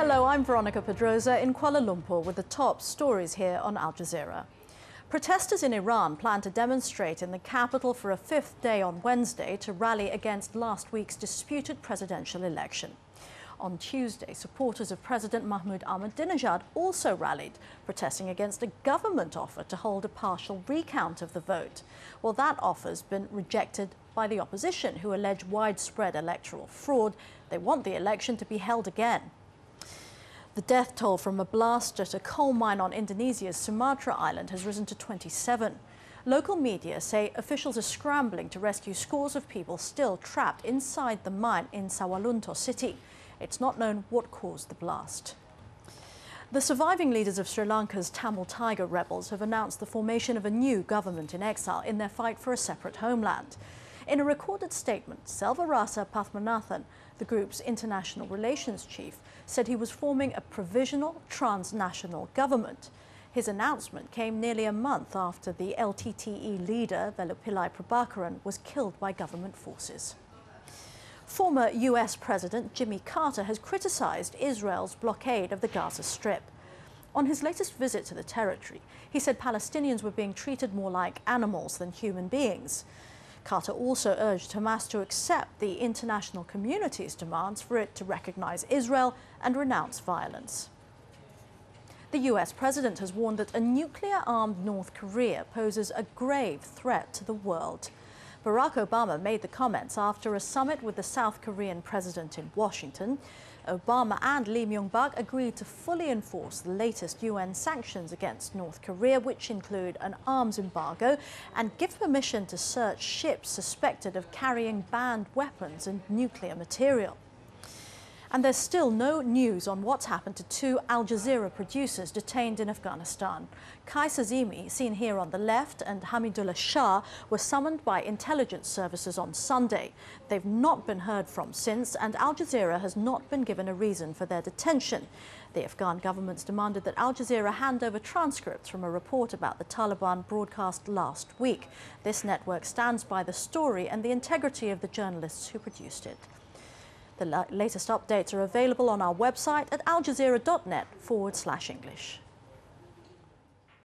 Hello, I'm Veronica Pedroza in Kuala Lumpur with the top stories here on Al Jazeera. Protesters in Iran plan to demonstrate in the capital for a fifth day on Wednesday to rally against last week's disputed presidential election. On Tuesday, supporters of President Mahmoud Ahmadinejad also rallied, protesting against a government offer to hold a partial recount of the vote. Well, that offer's been rejected by the opposition, who allege widespread electoral fraud. They want the election to be held again. The death toll from a blast at a coal mine on Indonesia's Sumatra island has risen to 27. Local media say officials are scrambling to rescue scores of people still trapped inside the mine in Sawalunto city. It's not known what caused the blast. The surviving leaders of Sri Lanka's Tamil Tiger rebels have announced the formation of a new government in exile in their fight for a separate homeland. In a recorded statement, Selvarasa Pathmanathan, the group's international relations chief, said he was forming a provisional transnational government. His announcement came nearly a month after the LTTE leader, Velupillai Prabhakaran, was killed by government forces. Former US President Jimmy Carter has criticized Israel's blockade of the Gaza Strip. On his latest visit to the territory, he said Palestinians were being treated more like animals than human beings. Carter also urged Hamas to accept the international community's demands for it to recognize Israel and renounce violence. The US president has warned that a nuclear-armed North Korea poses a grave threat to the world. Barack Obama made the comments after a summit with the South Korean president in Washington. Obama and Lee Myung-bak agreed to fully enforce the latest UN sanctions against North Korea, which include an arms embargo, and give permission to search ships suspected of carrying banned weapons and nuclear material. And there's still no news on what's happened to two Al Jazeera producers detained in Afghanistan. Kai Sazimi, seen here on the left, and Hamidullah Shah were summoned by intelligence services on Sunday. They've not been heard from since, and Al Jazeera has not been given a reason for their detention. The Afghan government's demanded that Al Jazeera hand over transcripts from a report about the Taliban broadcast last week. This network stands by the story and the integrity of the journalists who produced it. The latest updates are available on our website at aljazeera.net/English.